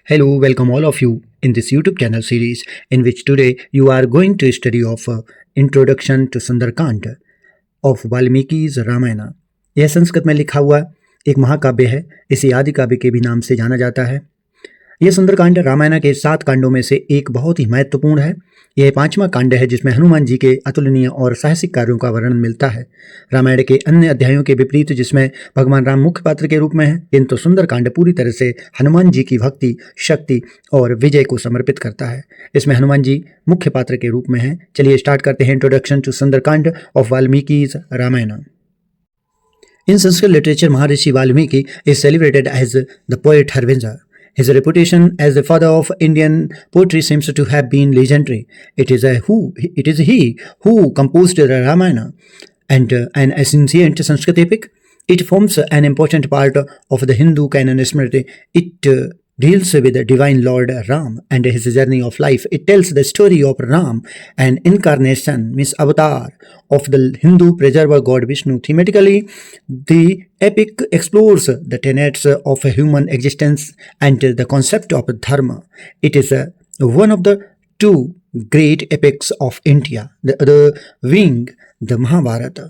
Hello, welcome all of you in this YouTube channel series in which today you are going to study of Introduction to Sundarkand of Valmiki's Ramayana। यह संस्कृत में लिखा हुआ एक महाकाव्य है। इसे आदि काव्य के भी नाम से जाना जाता है। यह सुंदरकांड रामायण के 7 कांडों में से एक बहुत ही महत्वपूर्ण है। यह 5वां कांड है जिसमें हनुमान जी के अतुलनीय और साहसिक कार्यों का वर्णन मिलता है। रामायण के अन्य अध्यायों के विपरीत जिसमें भगवान राम मुख्य पात्र के रूप में है, किंतु सुंदरकांड पूरी तरह से हनुमान जी की भक्ति, शक्ति और विजय को समर्पित करता है। इसमें हनुमान जी मुख्य पात्र के रूप में हैं। चलिए स्टार्ट करते हैं इंट्रोडक्शन टू सुंदरकांड ऑफ वाल्मीकि's Ramayana. In Sanskrit literature, Maharishi Valmiki is celebrated as the poet Harbinger. His reputation as the father of Indian poetry seems to have been legendary. It is he who composed the Ramayana, and an ancient Sanskrit epic. It forms an important part of the Hindu canon Smriti. It deals with the divine Lord Ram and his journey of life. It tells the story of Ram, an incarnation, means avatar, of the Hindu preserver god Vishnu. Thematically, the epic explores the tenets of human existence and the concept of dharma. It is one of the 2 great epics of India, the other being the Mahabharata.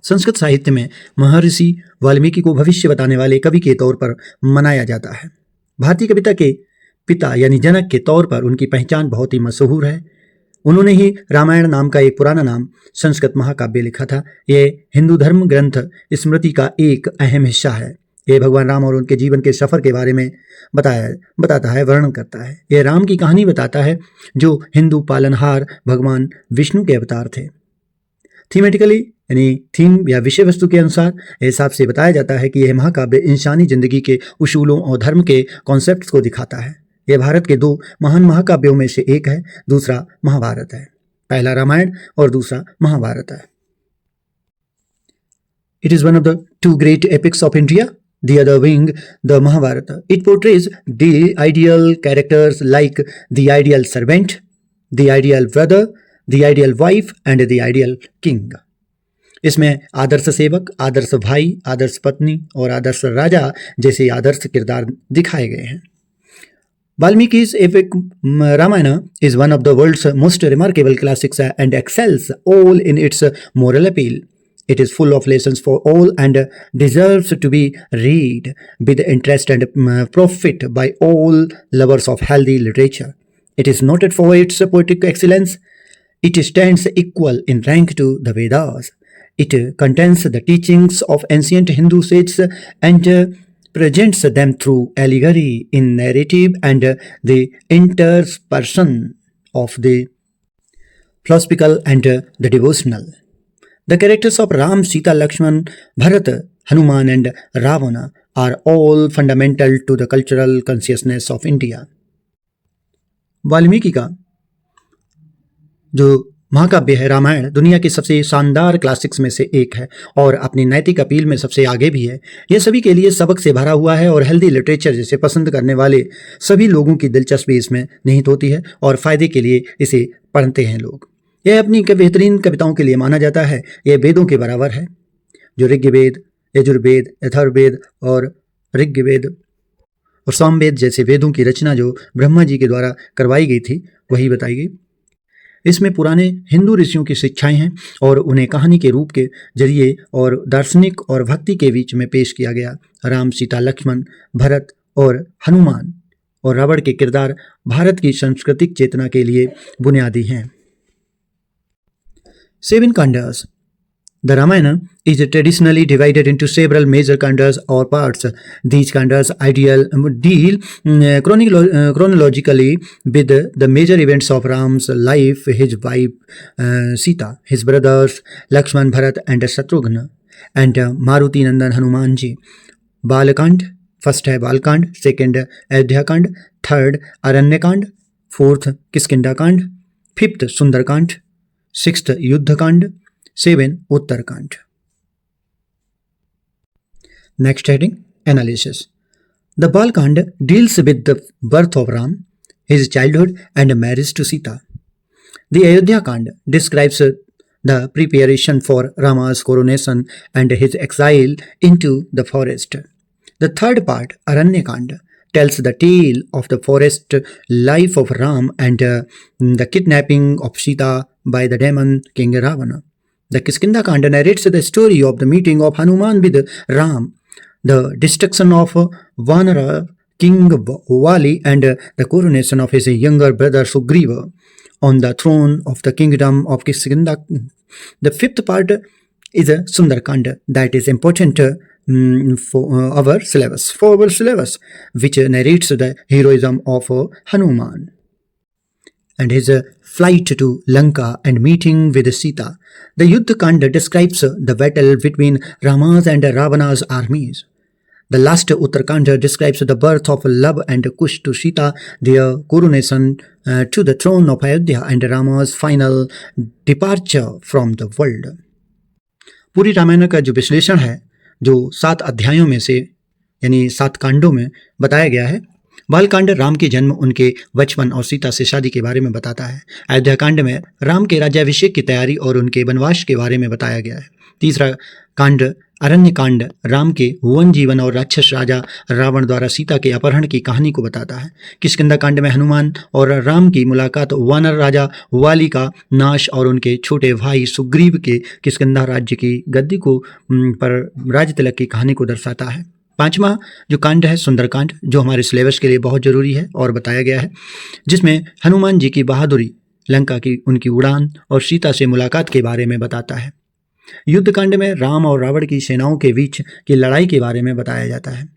Sanskrit साहित्य में महर्षि वाल्मीकि को भविष्य बताने वाले कवि के तौर पर मनाया जाता है। भारतीय कविता के पिता यानी जनक के तौर पर उनकी पहचान बहुत ही मशहूर है। उन्होंने ही रामायण नाम का एक पुराना नाम संस्कृत महाकाव्य लिखा था। यह हिंदू धर्म ग्रंथ स्मृति का एक अहम हिस्सा है। यह भगवान राम और उनके जीवन के सफर के बारे में बताता है, वर्णन करता है। यह राम की कहानी बताता है जो हिंदू पालनहार भगवान विष्णु के अवतार थे। थीमेटिकली यानी थीम या विषय वस्तु के अनुसार हिसाब से बताया जाता है कि यह महाकाव्य इंसानी जिंदगी के उसूलों और धर्म के कॉन्सेप्ट्स को दिखाता है। यह भारत के 2 महान महाकाव्यों में से एक है। दूसरा महाभारत है। पहला रामायण और दूसरा महाभारत है। It is one of the 2 great epics of India, the other being the Mahabharata. It portrays the ideal characters like the ideal servant, the ideal brother, the ideal wife and the ideal king. इसमें आदर्श सेवक, आदर्श भाई, आदर्श पत्नी और आदर्श राजा जैसे आदर्श किरदार दिखाए गए हैं। Valmiki's epic Ramayana is one of the world's most remarkable classics and excels all in its moral appeal. It is full of lessons for all and deserves to be read with interest and profit by all lovers of healthy literature. It is noted for its poetic excellence. It stands equal in rank to the Vedas. It contains the teachings of ancient Hindu sages and presents them through allegory in narrative and the interspersion of the philosophical and the devotional. The characters of Ram, Sita, Lakshman, Bharat, Hanuman and Ravana are all fundamental to the cultural consciousness of India. Valmiki का जो महाकाव्य है रामायण दुनिया की सबसे शानदार classics में से एक है और अपनी नैतिक अपील में सबसे आगे भी है। यह सभी के लिए सबक से भरा हुआ है और हेल्दी लिटरेचर जिसे पसंद करने वाले सभी लोगों की दिलचस्पी इसमें निहित होती है और फायदे के लिए इसे पढ़ते हैं लोग। यह अपनी बेहतरीन कविताओं के लिए माना जाता है। यह वेदों के बराबर है। जो ऋग्वेद, यजुर्वेद, अथर्ववेद और ऋग्वेद और सामवेद जैसे वेदों की रचना जो ब्रह्मा जी के द्वारा करवाई गई थी वही बताई गई। इसमें पुराने हिंदू ऋषियों की शिक्षाएं हैं और उन्हें कहानी के रूप के जरिए और दार्शनिक और भक्ति के बीच में पेश किया गया। राम, सीता, लक्ष्मण, भरत और हनुमान और रावण के किरदार भारत की सांस्कृतिक चेतना के लिए बुनियादी हैं। 7 kandas. The Ramayana is traditionally divided into several major kandas or parts. These kandas deal chronologically with the major events of Ram's life, his wife Sita, his brothers Lakshman, Bharat and Shatrugna, and Maruti Nandan Hanumanji. Balakand, first है Balakand, second Ayodhyakand, third Aranyakand, fourth Kishkindhakand, fifth Sundarkand, sixth Yuddhakand, 7 Uttarkand. Next heading, analysis. The Balkand deals with the birth of Ram, his childhood and marriage to Sita. The Ayodhya Kand describes the preparation for Rama's coronation and his exile into the forest. The third part, Aranya Kand, tells the tale of the forest life of Ram and the kidnapping of Sita by the demon King Ravana. The Kiskinda Kanda narrates the story of the meeting of Hanuman with Ram, the destruction of Vanara King Vali, and the coronation of his younger brother Sugriva on the throne of the kingdom of Kiskinda. The fifth part is a Sundarkanda that is important for our syllabus, which narrates the heroism of Hanuman and his flight to Lanka and meeting with Sita. The Yuddha Kanda describes the battle between Rama's and Ravana's armies. The last Uttarakhand describes the birth of Love and Kush to Sita, their coronation to the throne of Ayodhya, and Rama's final departure from the world. पूरी रामायण का जो विश्लेषण है, जो 7 अध्यायों में से यानी 7 कांडों में बताया गया है। बालकांड राम के जन्म, उनके बचपन और सीता से शादी के बारे में बताता है। अयोध्या कांड में राम के राज्याभिषेक की तैयारी और उनके वनवास के बारे में बताया गया है। तीसरा कांड अरण्य कांड राम के वन जीवन और राक्षस राजा रावण द्वारा सीता के अपहरण की कहानी को बताता है। किष्किंधा कांड में हनुमान और राम की मुलाकात, वानर राजा वाली का नाश और उनके छोटे भाई सुग्रीव के किष्किंधा राज्य की गद्दी को पर राज तिलक की कहानी को दर्शाता है। 5वां जो कांड है सुंदरकांड, जो हमारे सिलेबस के लिए बहुत ज़रूरी है और बताया गया है, जिसमें हनुमान जी की बहादुरी, लंका की उनकी उड़ान और सीता से मुलाकात के बारे में बताता है। युद्ध कांड में राम और रावण की सेनाओं के बीच की लड़ाई के बारे में बताया जाता है।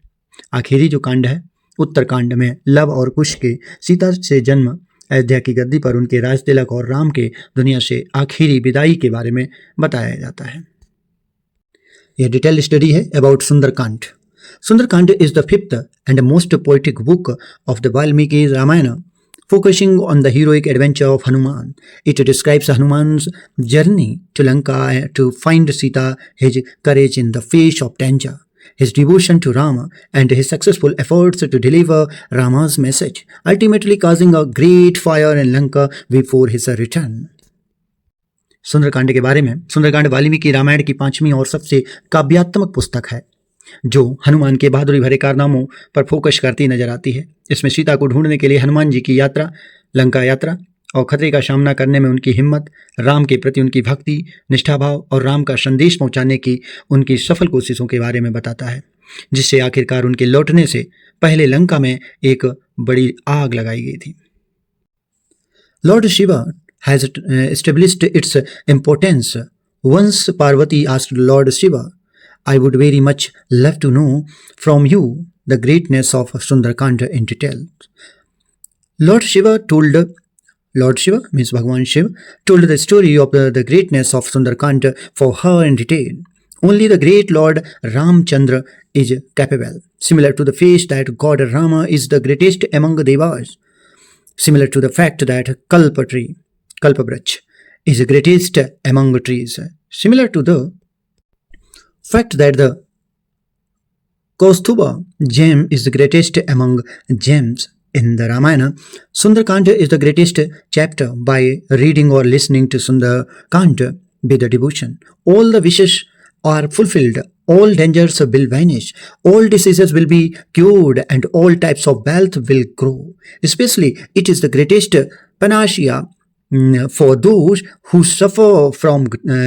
आखिरी जो कांड है उत्तरकांड में लव और कुश के सीता से जन्म, अयोध्या की गद्दी पर उनके राज तिलक और राम के दुनिया से आखिरी विदाई के बारे में बताया जाता है। यह डिटेल स्टडी है about Sundarkand. Sundarkand is the 5th and most poetic book of the Valmiki Ramayana, focusing on the heroic adventure of Hanuman. It describes Hanuman's journey to Lanka to find Sita, his courage in the face of danger, his devotion to Rama, and his successful efforts to deliver Rama's message, ultimately causing a great fire in Lanka before his return. Sundarkand के बारे में, सुंदरकांड वाल्मीकि रामायण की 5वीं और सबसे काव्यात्मक पुस्तक है, जो हनुमान के बहादुरी भरे कारनामों पर फोकस करती नजर आती है। इसमें सीता को ढूंढने के लिए हनुमान जी की यात्रा, लंका यात्रा और खतरे का सामना करने में उनकी हिम्मत, राम के प्रति उनकी भक्ति, निष्ठा भाव और राम का संदेश पहुंचाने की उनकी सफल कोशिशों के बारे में बताता है, जिससे आखिरकार उनके लौटने से पहले लंका में एक बड़ी आग लगाई गई थी। Lord Shiva has established its importance. Once Parvati asked Lord Shiva, I would very much love to know from you the greatness of Sundarkand in detail. Lord Shiva means Bhagwan Shiva told the story of the greatness of Sundarkand for her in detail. Only the great Lord Ramchandra is capable, similar to the fact that God Rama is the greatest among the Devas, similar to the fact that Kalpavrach is the greatest among trees, similar to the fact that the Kaustubha gem is the greatest among gems in the Ramayana. Sundarkand is the greatest chapter. By reading or listening to Sundarkand with the devotion, all the wishes are fulfilled, all dangers will vanish, all diseases will be cured, and all types of wealth will grow. Especially, it is the greatest panacea for those who suffer from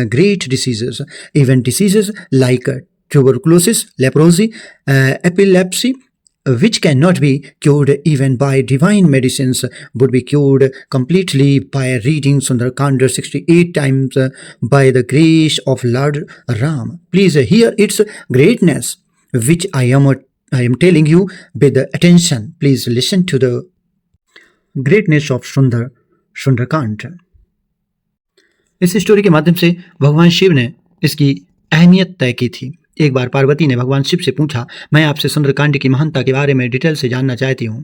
great diseases, even diseases like tuberculosis, leprosy, epilepsy, which cannot be cured even by divine medicines, would be cured completely by reading Sundarkand 68 times by the grace of Lord Ram. Please hear its greatness, which I am telling you with attention. Please listen to the greatness of Sundarkand. इस story के माध्यम से भगवान शिव ने इसकी अहमियत तय की थी। एक बार पार्वती ने भगवान शिव से पूछा, मैं आपसे सुंदरकांड की महानता के बारे में डिटेल से जानना चाहती हूँ।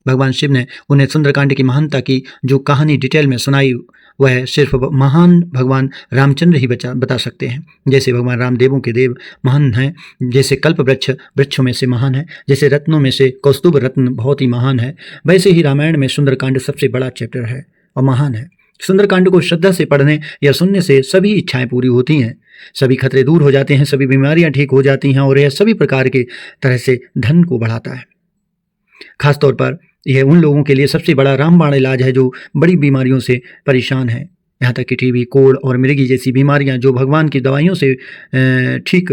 भगवान शिव ने उन्हें सुंदरकांड की महानता की जो कहानी डिटेल में सुनाई, वह सिर्फ महान भगवान रामचंद्र ही बता सकते हैं। जैसे भगवान राम देवों के देव महान हैं, जैसे कल्प वृक्षों में से महान है, जैसे रत्नों में से कौस्तुभ रत्न बहुत ही महान है, वैसे ही रामायण में सुंदरकांड सबसे बड़ा चैप्टर है और महान है। सुंदरकांड को श्रद्धा से पढ़ने या सुनने से सभी इच्छाएं पूरी होती हैं, सभी खतरे दूर हो जाते हैं, सभी बीमारियां ठीक हो जाती हैं और यह सभी प्रकार के तरह से धन को बढ़ाता है। खासतौर पर यह उन लोगों के लिए सबसे बड़ा रामबाण इलाज है जो बड़ी बीमारियों से परेशान हैं, यहाँ तक कि टीबी, कोढ़ और मिर्गी जैसी बीमारियां जो भगवान की दवाइयों से ठीक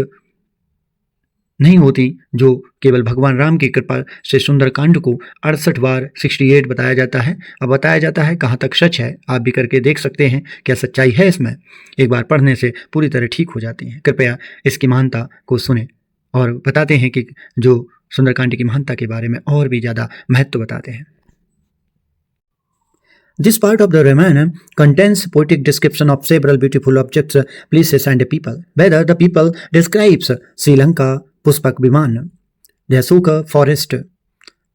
नहीं होती, जो केवल भगवान राम की कृपा से सुंदरकांड को 68 बार 68 बताया जाता है। अब बताया जाता है कहाँ तक सच है, आप भी करके देख सकते हैं क्या सच्चाई है इसमें। एक बार पढ़ने से पूरी तरह ठीक हो जाती हैं। कृपया इसकी महानता को सुने और बताते हैं कि जो सुंदरकांड की महानता के बारे में और भी ज़्यादा महत्व बताते हैं। This part of the Ramayana contains poetic description of several beautiful objects, places and people. Whether the people describes Sri Lanka, Pushpak Viman, the Ashoka forest,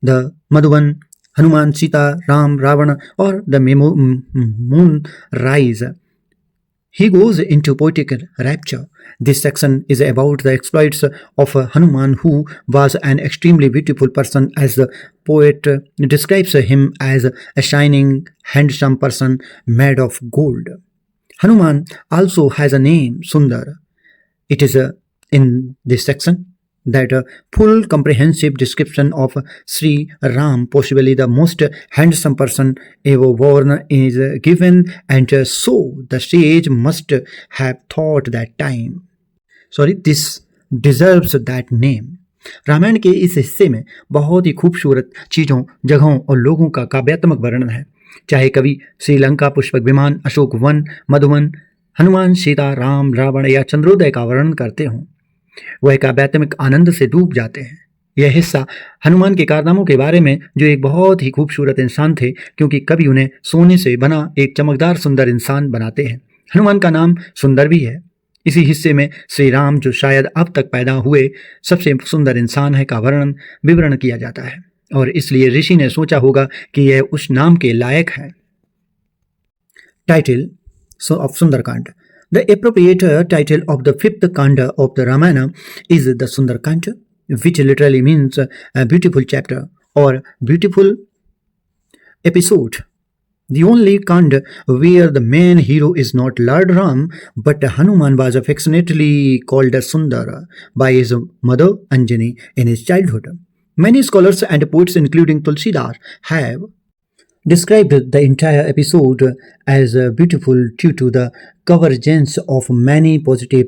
the Madhuban, Hanuman, Sita, Ram, Ravana or the moon rise. He goes into poetic rapture. This section is about the exploits of Hanuman, who was an extremely beautiful person, as the poet describes him as a shining, handsome person made of gold. Hanuman also has a name, Sundar. It is in this section that a full comprehensive description of Sri Ram, possibly the most handsome person ever born, is given, and so the sage must have thought that this deserves that name. Ramayan के इस हिस्से में बहुत ही खूबसूरत चीज़ों, जगहों और लोगों का काव्यात्मक वर्णन है। चाहे कवि श्रीलंका, पुष्पक विमान, अशोक वन, मधुवन, हनुमान, सीता, राम, रावण या चंद्रोदय का वर्णन करते हों, वह काव्यात्मक आनंद से डूब जाते हैं। यह हिस्सा हनुमान के कारनामों के बारे में, जो एक बहुत ही खूबसूरत इंसान थे, क्योंकि कवि उन्हें सोने से बना एक चमकदार सुंदर इंसान बनाते हैं। हनुमान का नाम सुंदर भी है। इसी हिस्से में श्री राम, जो शायद अब तक पैदा हुए सबसे सुंदर इंसान है, का विवरण किया जाता है, और इसलिए ऋषि ने सोचा होगा कि यह उस नाम के लायक है। Title of Sundarkand. The appropriate title of the fifth Kanda of the Ramayana is the Sundarkanda, which literally means a beautiful chapter or beautiful episode. The only Kanda where the main hero is not Lord Ram, but Hanuman was affectionately called Sundara by his mother Anjani in his childhood. Many scholars and poets, including Tulsidar, have described the entire episode as beautiful due to the convergence of many positive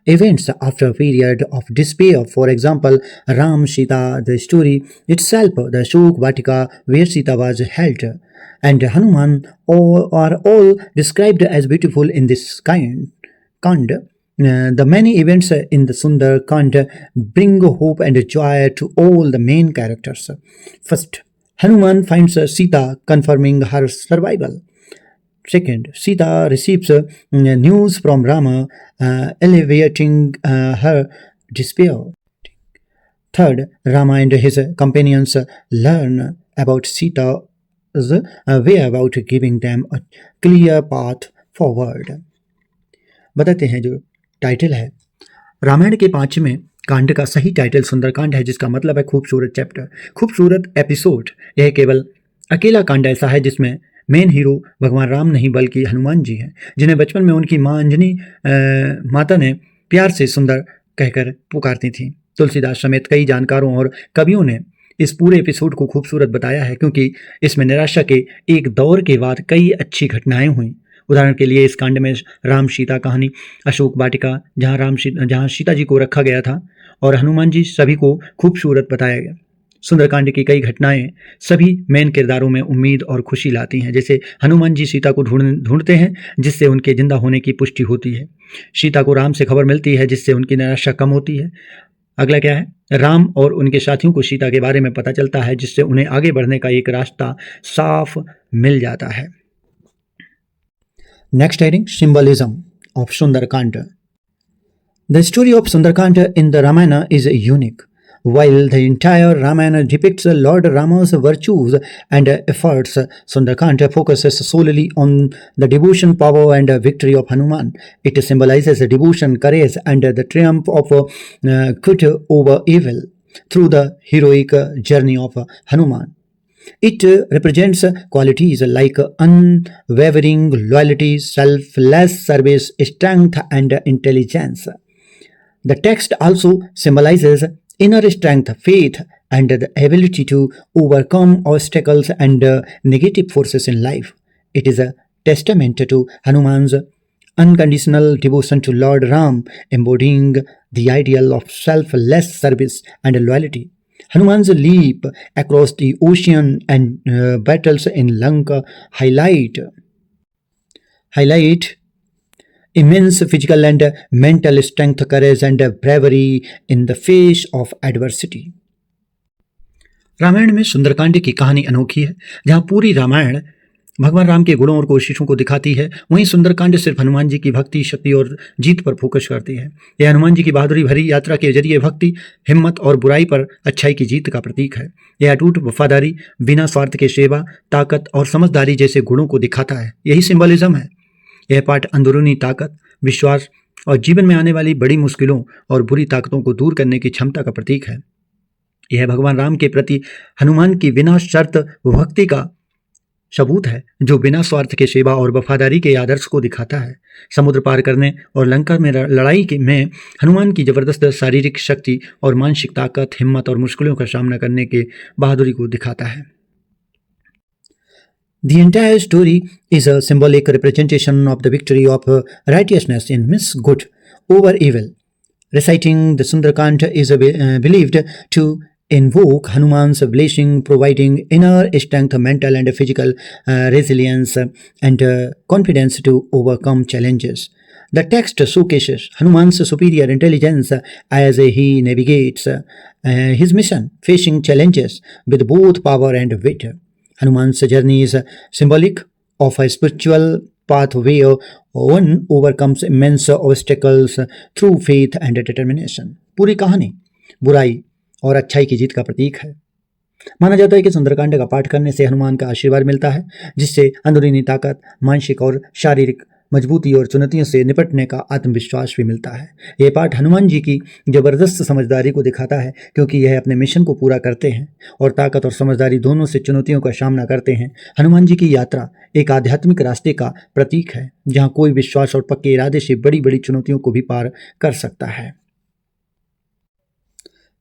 events after a period of despair. For example, Ram, Sita, the story itself, the Ashok Vatika where Sita was held, and Hanuman are all described as beautiful in this Kand. The many events in the Sundar Kand bring hope and joy to all the main characters. First, Hanuman finds Sita, confirming her survival. Second, Sita receives news from Rama, alleviating her despair. Third, Rama and his companions learn about Sita's whereabouts, giving them a clear path forward. बताते हैं जो title है रामायण के 5वें कांड का सही title Sundarkand है, जिसका मतलब है खूबसूरत चैप्टर, खूबसूरत एपिसोड। यह केवल अकेला कांड ऐसा है जिसमें मेन हीरो भगवान राम नहीं बल्कि हनुमान जी हैं, जिन्हें बचपन में उनकी माँ अंजनी माता ने प्यार से सुंदर कहकर पुकारती थी। तुलसीदास समेत कई जानकारों और कवियों ने इस पूरे एपिसोड को खूबसूरत बताया है, क्योंकि इसमें निराशा के एक दौर के बाद कई अच्छी घटनाएं हुई। उदाहरण के लिए इस कांड में राम सीता कहानी, अशोक वाटिका जहाँ सीता जी को रखा गया था, और हनुमान जी सभी को खूबसूरत बताया गया। सुंदरकांड की कई घटनाएं सभी मेन किरदारों में उम्मीद और खुशी लाती हैं। जैसे हनुमान जी सीता को ढूंढते हैं, जिससे उनके जिंदा होने की पुष्टि होती है। सीता को राम से खबर मिलती है, जिससे उनकी निराशा कम होती है। अगला क्या है, राम और उनके साथियों को सीता के बारे में पता चलता है, जिससे उन्हें आगे बढ़ने का एक रास्ता साफ मिल जाता है। Next heading, symbolism of Sundarkand. The story of Sundarkanda in the Ramayana is unique. While the entire Ramayana depicts Lord Rama's virtues and efforts, Sundarkanda focuses solely on the devotion, power and victory of Hanuman. It symbolizes devotion, courage and the triumph of good over evil through the heroic journey of Hanuman. It represents qualities like unwavering loyalty, selfless service, strength and intelligence. The text also symbolizes inner strength, faith and the ability to overcome obstacles and negative forces in life. It is a testament to Hanuman's unconditional devotion to Lord Ram, embodying the ideal of selfless service and loyalty. Hanuman's leap across the ocean and battles in Lanka highlight immense physical and mental strength, courage, and bravery in the face of adversity. Ramayan में सुंदरकांड की कहानी अनोखी है। जहाँ पूरी रामायण भगवान राम के गुणों और कोशिशों को दिखाती है, वहीं सुंदरकांड सिर्फ हनुमान जी की भक्ति, शक्ति और जीत पर फोकस करती है। यह हनुमान जी की बहादुरी भरी यात्रा के जरिए भक्ति, हिम्मत और बुराई पर अच्छाई की जीत का प्रतीक है। यह अटूट वफादारी, बिना स्वार्थ के सेवा, ताकत और समझदारी जैसे गुणों को दिखाता है। यही सिंबलिज्म है। यह पाठ अंदरूनी ताकत, विश्वास और जीवन में आने वाली बड़ी मुश्किलों और बुरी ताकतों को दूर करने की क्षमता का प्रतीक है। यह भगवान राम के प्रति हनुमान की बिना शर्त भक्ति का सबूत है, जो बिना स्वार्थ के सेवा और वफादारी के आदर्श को दिखाता है। समुद्र पार करने और लंका में लड़ाई में हनुमान की जबरदस्त शारीरिक शक्ति और मानसिक ताकत, हिम्मत और मुश्किलों का सामना करने के बहादुरी को दिखाता है। The entire story is a symbolic representation of the victory of righteousness in good over evil. Reciting the Sundarkand is believed to invoke Hanuman's blessing, providing inner strength, mental and physical resilience, and confidence to overcome challenges. The text showcases Hanuman's superior intelligence as he navigates his mission, facing challenges with both power and wit. Hanuman's journey is symbolic of a spiritual path where one overcomes immense obstacles through faith and determination. पूरी कहानी बुराई और अच्छाई की जीत का प्रतीक है। माना जाता है कि सुंदरकांड का पाठ करने से हनुमान का आशीर्वाद मिलता है, जिससे अंदरूनी ताकत, मानसिक और शारीरिक मजबूती और चुनौतियों से निपटने का आत्मविश्वास भी मिलता है। यह पाठ हनुमान जी की जबरदस्त समझदारी को दिखाता है, क्योंकि यह अपने मिशन को पूरा करते हैं और ताकत और समझदारी दोनों से चुनौतियों का सामना करते हैं। हनुमान जी की यात्रा एक आध्यात्मिक रास्ते का प्रतीक है, जहाँ कोई विश्वास और पक्के इरादे से बड़ी बड़ी चुनौतियों को भी पार कर सकता है।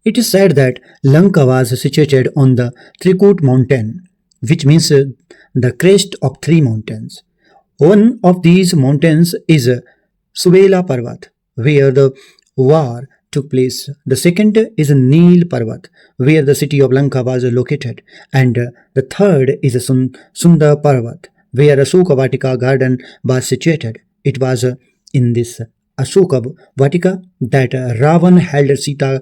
It is said that Lanka was situated on the Trikut mountain, which means the crest of three mountains. One of these mountains is Subela Parvat, where the war took place. The second is Neel Parvat, where the city of Lanka was located. And the third is Sundar Parvat, where Ashoka Vatika garden was situated. It was in this Ashoka Vatika that Ravan held Sita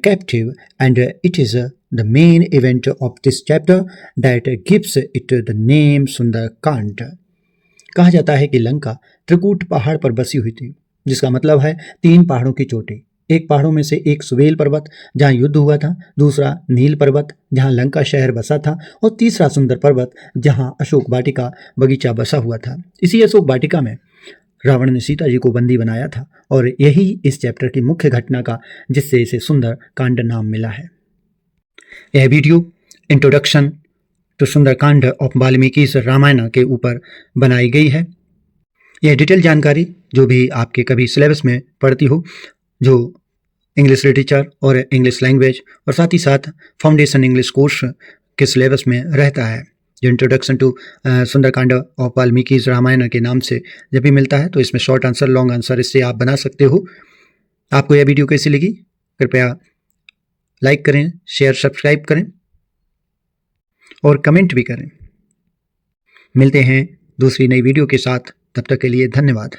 captive, and it is the main event of this chapter that gives it the name Sundarkand. कहा जाता है कि लंका त्रिकूट पहाड़ पर बसी हुई थी, जिसका मतलब है तीन पहाड़ों की चोटी। एक पहाड़ों में से एक सुबेल पर्वत जहां युद्ध हुआ था, दूसरा नील पर्वत जहां लंका शहर बसा था, और तीसरा सुंदर पर्वत जहां अशोक वाटिका बगीचा बसा हुआ था। इसी अशोक वाटिका में रावण ने सीता जी को बंदी बनाया था, और यही इस चैप्टर की मुख्य घटना का जिससे इसे सुंदर कांड नाम मिला है। यह वीडियो इंट्रोडक्शन तो सुंदरकांड ऑफ वाल्मीकि रामायण के ऊपर बनाई गई है। यह डिटेल जानकारी जो भी आपके कभी सिलेबस में पढ़ती हो, जो इंग्लिश लिटरेचर और इंग्लिश लैंग्वेज और साथ ही साथ फाउंडेशन इंग्लिश कोर्स के सिलेबस में रहता है, जो introduction to Sundarkand of Valmiki Ramayan के नाम से जब भी मिलता है तो इसमें शॉर्ट आंसर, लॉन्ग आंसर इससे आप बना सकते हो। आपको यह वीडियो कैसी लगी कृपया लाइक करें, शेयर, सब्सक्राइब करें और कमेंट भी करें। मिलते हैं दूसरी नई वीडियो के साथ, तब तक के लिए धन्यवाद।